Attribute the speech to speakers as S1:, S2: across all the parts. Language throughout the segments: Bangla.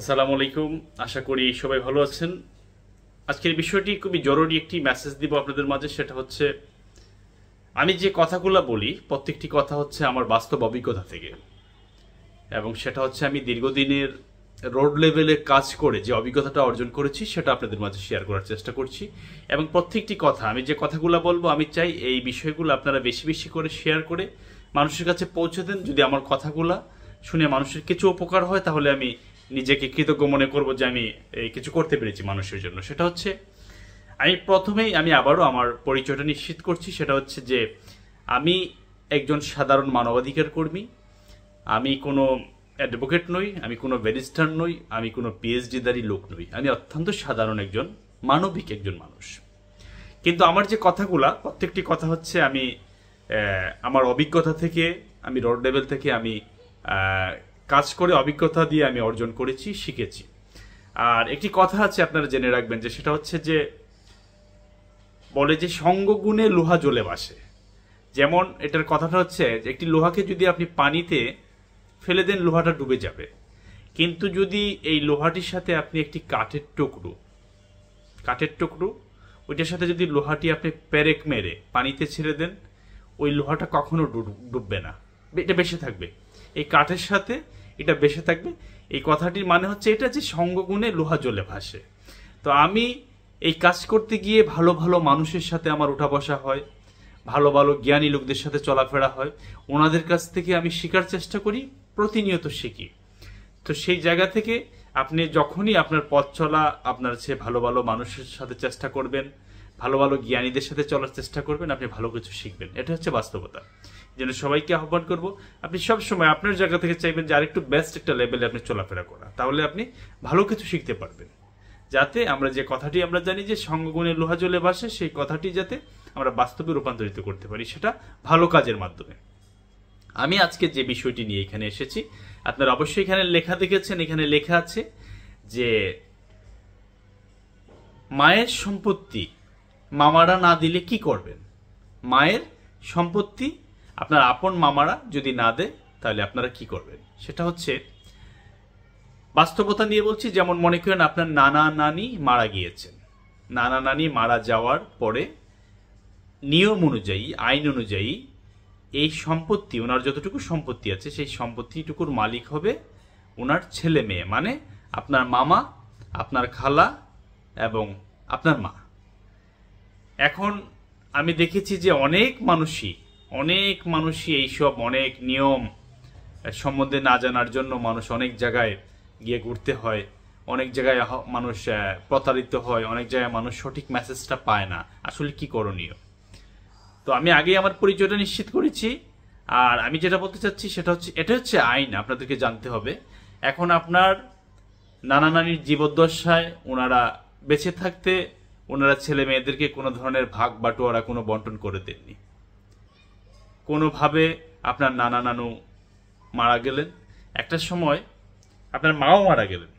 S1: আসসালামু আলাইকুম। আশা করি সবাই ভালো আছেন। আজকের বিষয়টি খুবই জরুরি একটি মেসেজ দিব আপনাদের মাঝে। সেটা হচ্ছে, আমি যে কথাগুলো বলি প্রত্যেকটি কথা হচ্ছে আমার বাস্তব অভিজ্ঞতা থেকে, এবং সেটা হচ্ছে আমি দীর্ঘদিনের রোড লেভেলে কাজ করে যে অভিজ্ঞতাটা অর্জন করেছি সেটা আপনাদের মাঝে শেয়ার করার চেষ্টা করছি। এবং প্রত্যেকটি কথা, আমি যে কথাগুলো বলবো, আমি চাই এই বিষয়গুলো আপনারা বেশি বেশি করে শেয়ার করে মানুষের কাছে পৌঁছে দেন। যদি আমার কথাগুলো শুনে মানুষের কিছু উপকার হয়, তাহলে আমি নিজেকে কৃতজ্ঞ মনে করব যে আমি কিছু করতে পেরেছি মানুষের জন্য। সেটা হচ্ছে, আমি আবারও আমার পরিচয়টা নিশ্চিত করছি। সেটা হচ্ছে যে আমি একজন সাধারণ মানবাধিকার কর্মী। আমি কোনো অ্যাডভোকেট নই, আমি কোনো ব্যারিস্টার নই, আমি কোনো পিএইচডিধারী লোক নই। আমি অত্যন্ত সাধারণ একজন মানবিক একজন মানুষ। কিন্তু আমার যে কথাগুলা, প্রত্যেকটি কথা হচ্ছে আমি আমার অভিজ্ঞতা থেকে, আমি রোড লেভেল থেকে আমি কাজ করে অভিজ্ঞতা দিয়ে আমি অর্জন করেছি, শিখেছি। আর একটি কথা আছে, আপনারা জেনে রাখবেন, যে সেটা হচ্ছে যে বলে যে সঙ্গগুণে লোহা জ্বলে ভাসে। যেমন এটার কথাটা হচ্ছে যে একটি লোহাকে যদি আপনি পানিতে ফেলে দেন, লোহাটা ডুবে যাবে। কিন্তু যদি এই লোহাটির সাথে আপনি একটি কাঠের টুকরো ওইটার সাথে যদি লোহাটি আপনি পেরেক মেরে পানিতে ছেড়ে দেন, ওই লোহাটা কখনো ডুববে না, এটা বেঁচে থাকবে। এই কাঠের সাথে এটা বেঁচে থাকবে। এই কথাটির মানে হচ্ছে এটা, যে সঙ্গগুণে লোহা জ্বলে ভাসে। তো আমি এই কাজ করতে গিয়ে ভালো ভালো মানুষের সাথে আমার উঠা বসা হয়, ভালো ভালো জ্ঞানী লোকদের সাথে চলাফেরা হয়। ওনাদের কাছ থেকে আমি শেখার চেষ্টা করি, প্রতিনিয়ত শিখি। তো সেই জায়গা থেকে আপনি যখনই আপনার পথ চলা, আপনার চেয়ে ভালো ভালো মানুষের সাথে চেষ্টা করবেন, ভালো ভালো জ্ঞানীদের সাথে চলার চেষ্টা করবেন, আপনি ভালো কিছু শিখবেন। এটা হচ্ছে বাস্তবতা। যেন সবাইকে আহ্বান করব, আপনি সবসময় আপনার জায়গা থেকে চাইবেন যে আরেকটু বেস্ট একটা লেভেলে আপনি চলাফেরা করা, তাহলে আপনি ভালো কিছু শিখতে পারবেন। যাতে আমরা যে কথাটি আমরা জানি যে সঙ্গগুণে লোহা জ্বলে ভাসে, সেই কথাটি যাতে আমরা বাস্তবে রূপান্তরিত করতে পারি, সেটা ভালো কাজের মাধ্যমে। আমি আজকে যে বিষয়টি নিয়ে এখানে এসেছি, আপনারা অবশ্যই এখানে লেখা দেখেছেন। এখানে লেখা আছে যে মায়ের সম্পত্তি মামারা না দিলে কি করবেন। মায়ের সম্পত্তি আপনার আপন মামারা যদি না দেয়, তাহলে আপনারা কি করবেন। সেটা হচ্ছে বাস্তবতা নিয়ে বলছি। যেমন মনে করেন আপনার নানা নানি মারা গিয়েছেন। নানা নানি মারা যাওয়ার পরে নিয়ম অনুযায়ী, আইন অনুযায়ী এই সম্পত্তি, ওনার যতটুকু সম্পত্তি আছে, সেই সম্পত্তিটুকুর মালিক হবে ওনার ছেলে মেয়ে, মানে আপনার মামা, আপনার খালা এবং আপনার মা। এখন আমি দেখেছি যে অনেক মানুষই এইসব অনেক নিয়ম সম্বন্ধে না জানার জন্য মানুষ অনেক জায়গায় গিয়ে ঘুরতে হয়, অনেক জায়গায় মানুষ প্রতারিত হয়, অনেক জায়গায় মানুষ সঠিক মেসেজটা পায় না আসলে কি করণীয়। তো আমি আগেই আমার পরিচয়টা নিশ্চিত করেছি। আর আমি যেটা বলতে চাচ্ছি সেটা হচ্ছে, এটা হচ্ছে আইন, আপনাদেরকে জানতে হবে। এখন আপনার নানা নানির জীবদ্দশায় ওনারা বেঁচে থাকতে ওনারা ছেলে মেয়েদেরকে কোনো ধরনের ভাগ বাটোয়ারা কোনো বন্টন করে দেননি। কোনোভাবে আপনার নানা নানু মারা গেলেন, একটা সময় আপনার মাও মারা গেলেন।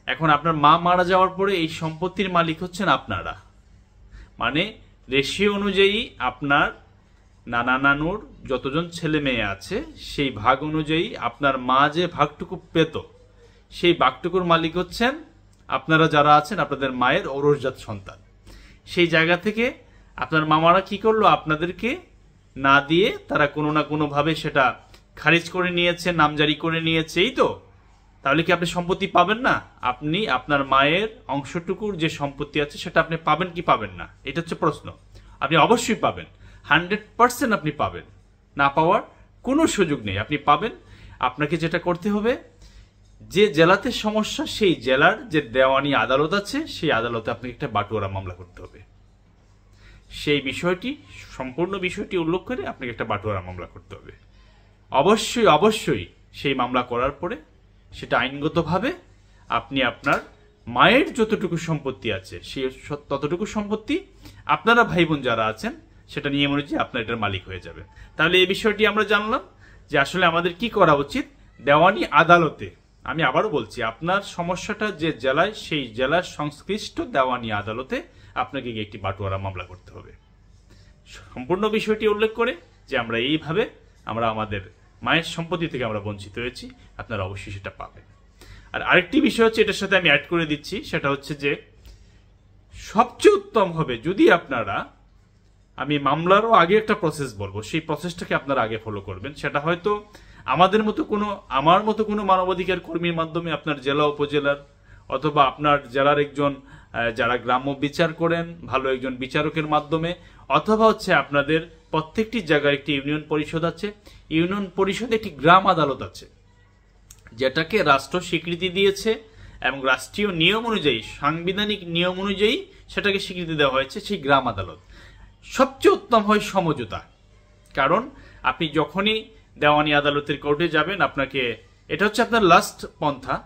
S1: এখন আপনার মা মারা যাওয়ার পরে এই সম্পত্তির মালিক হচ্ছেন আপনারা, মানে রেশিও অনুযায়ী আপনার নানা নানুর যতজন ছেলে মেয়ে আছে সেই ভাগ অনুযায়ী আপনার মা যে ভাগটুকু পেত, সেই ভাগটুকুর মালিক হচ্ছেন আপনারা যারা আছেন, আপনাদের মায়ের ঔরসজাত সন্তান। সেই জায়গা থেকে আপনার মামারা কি করলো, আপনাদেরকে না দিয়ে তারা কোনো না কোনোভাবে সেটা খারিজ করে নিয়েছে, নামজারি করে নিয়েছে। এই তো, তাহলে কি আপনি সম্পত্তি পাবেন না? আপনি আপনার মায়ের অংশটুকুর যে সম্পত্তি আছে সেটা আপনি পাবেন কি পাবেন না, এটা হচ্ছে প্রশ্ন। আপনি অবশ্যই পাবেন, 100% আপনি পাবেন, না পাওয়ার কোনো সুযোগ নেই, আপনি পাবেন। আপনাকে যেটা করতে হবে, যে জেলাতে সমস্যা সেই জেলার যে দেওয়ানি আদালত আছে, সেই আদালতে আপনাকে একটা বাটোয়ারা মামলা করতে হবে। সেই বিষয়টি, সম্পূর্ণ বিষয়টি উল্লেখ করে আপনাকে একটা বাটোয়ারা মামলা করতে হবে। অবশ্যই সেই মামলা করার পরে সেটা আইনগতভাবে আপনি আপনার মায়ের যতটুকু সম্পত্তি আছে সেই ততটুকু সম্পত্তি আপনারা ভাই বোন যারা আছেন সেটা নিয়ে মনে হচ্ছে আপনার এটার মালিক হয়ে যাবে। তাহলে এই বিষয়টি আমরা জানলাম যে আসলে আমাদের কি করা উচিত। দেওয়ানি আদালতে, আমি আবারও বলছি, আপনার সমস্যাটা যে জেলায়, সেই জেলার সংশ্লিষ্ট দেওয়ানি আদালতে আপনাকে গিয়ে একটি বাটোয়ারা মামলা করতে হবে, সম্পূর্ণ বিষয়টি উল্লেখ করে যে আমরা এইভাবে আমরা আমাদের মায়ের সম্পত্তি থেকে আমরা বঞ্চিত হয়েছি, আপনারা অবশ্যই সেটা পাবেন। আর আরেকটি বিষয় হচ্ছে, এটার সাথে আমি অ্যাড করে দিচ্ছি, সেটা হচ্ছে যে সবচেয়ে উত্তম হবে যদি আপনারা, আমি মামলারও আগে একটা প্রসেস বলবো, সেই প্রসেসটাকে আপনারা আগে ফলো করবেন। সেটা হয়তো আমার মতো কোনো মানবাধিকার কর্মীর মাধ্যমে আপনার জেলা উপজেলার অথবা আপনার জেলার একজন যারা গ্রাম্য বিচার করেন ভালো একজন বিচারকের মাধ্যমে, অথবা হচ্ছে আপনাদের প্রত্যেকটি জায়গায় একটি ইউনিয়ন পরিষদ আছে, ইউনিয়ন পরিষদে একটি গ্রাম আদালত আছে যেটাকে রাষ্ট্র স্বীকৃতি দিয়েছে এবং রাষ্ট্রীয় নিয়ম অনুযায়ী, সাংবিধানিক নিয়ম অনুযায়ী সেটাকে স্বীকৃতি দেওয়া হয়েছে, সেই গ্রাম আদালত। সবচেয়ে উত্তম হয় সমঝোতা, কারণ আপনি যখনই দেওয়ানি আদালতের কোর্টে যাবেন, আপনাকে এটা হচ্ছে আপনার লাস্ট পন্থা।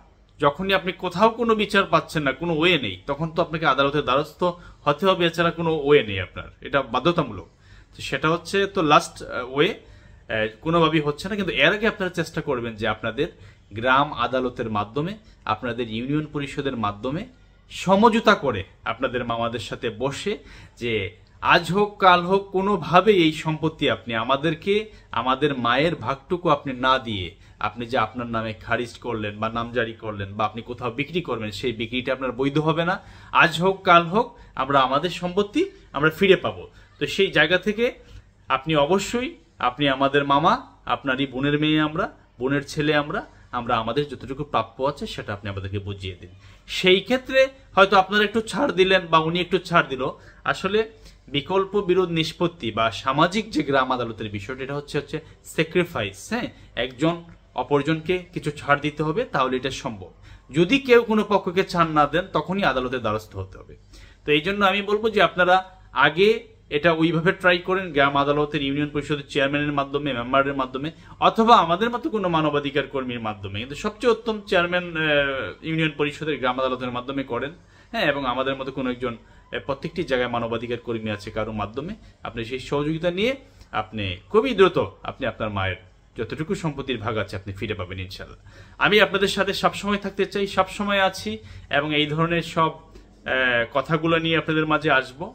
S1: যখনই আপনি কোথাও কোনো বিচার পাচ্ছেন না, কোনো ওয়ে নেই, তখন তো আপনাকে আদালতের দ্বারস্থ হতে হবে, এছাড়া কোনো ওয়ে নেই আপনার, এটা বাধ্যতামূলক। তো সেটা হচ্ছে তো লাস্ট ওয়ে, কোনোভাবেই হচ্ছে না। কিন্তু এর আগে আপনারা চেষ্টা করবেন যে আপনাদের গ্রাম আদালতের মাধ্যমে, আপনাদের ইউনিয়ন পরিষদের মাধ্যমে সমঝোতা করে আপনাদের মামাদের সাথে বসে, যে আজ হোক কাল হোক কোনোভাবে এই সম্পত্তি আপনি আমাদেরকে, আমাদের মায়ের ভাগটুকু আপনি না দিয়ে, আপনি যে আপনার নামে খারিজ করলেন বা নামজারি করলেন বা আপনি কোথাও বিক্রি করবেন, সেই বিক্রিটা আপনার বৈধ হবে না। আজ হোক কাল হোক আমরা আমাদের সম্পত্তি আমরা ফিরে পাবো। তো সেই জায়গা থেকে আপনি অবশ্যই, আপনি আমাদের মামা, আপনারই বোনের মেয়ে আমরা, বোনের ছেলে আমরা আমাদের যতটুকু প্রাপ্য আছে সেটা আপনি আমাদেরকে বুঝিয়ে দিন। সেই ক্ষেত্রে হয়তো আপনারা একটু ছাড় দিলেন বা উনি একটু ছাড় দিল। আসলে বিকল্প বিরোধ নিষ্পত্তি বা সামাজিক যে গ্রাম আদালতের বিষয়টা, এটা হচ্ছে স্যাক্রিফাইস। হ্যাঁ, একজন অপরজনকে কিছু ছাড় দিতে হবে, তাহলে এটা সম্ভব। যদি কেউ কোনো পক্ষকে ছাড় না দেন, তখনই আদালতের দ্বারস্থ হতে হবে। তো এই জন্য আমি বলবো যে আপনারা আগে এটা ওইভাবে ট্রাই করেন, গ্রাম আদালতের ইউনিয়ন পরিষদের চেয়ারম্যানের মাধ্যমে, মেম্বারের মাধ্যমে, অথবা আমাদের মতো কোনো মানবাধিকার কর্মীর মাধ্যমে। কিন্তু সবচেয়ে উত্তম চেয়ারম্যান ইউনিয়ন পরিষদের গ্রাম আদালতের মাধ্যমে করেন। হ্যাঁ, এবং আমাদের মতো কোনো একজন প্রত্যেকটি জায়গায় মানবাধিকার কর্মী আছে, কারোর মাধ্যমে আপনি সেই সহযোগিতা নিয়ে আপনি খুবই দ্রুত আপনি আপনার মায়ের যতটুকু সম্পত্তির ভাগ আছে আপনি ফিরে পাবেন ইনশাল্লাহ। আমি আপনাদের সাথে সবসময় থাকতে চাই, সবসময় আছি, এবং এই ধরনের সব কথাগুলো নিয়ে আপনাদের মাঝে আসবো,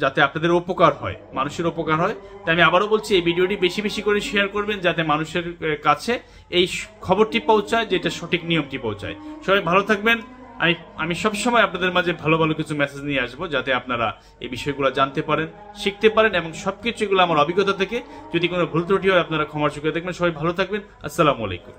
S1: যাতে আপনাদের উপকার হয়, মানুষের উপকার হয়। তাই আমি আবারও বলছি, এই ভিডিওটি বেশি বেশি করে শেয়ার করবেন, যাতে মানুষের কাছে এই খবরটি পৌঁছায়, যেটা সঠিক নিয়মটি পৌঁছায়। সবাই ভালো থাকবেন। আমি সবসময় আপনাদের মাঝে ভালো ভালো কিছু মেসেজ নিয়ে আসবো, যাতে আপনারা এই বিষয়গুলো জানতে পারেন, শিখতে পারেন, এবং সবকিছুগুলো আমার অভিজ্ঞতা থেকে। যদি কোনো ভুল ত্রুটি হয় আপনারা ক্ষমার চোখে দেখবেন। সবাই ভালো থাকবেন। আসসালামু আলাইকুম।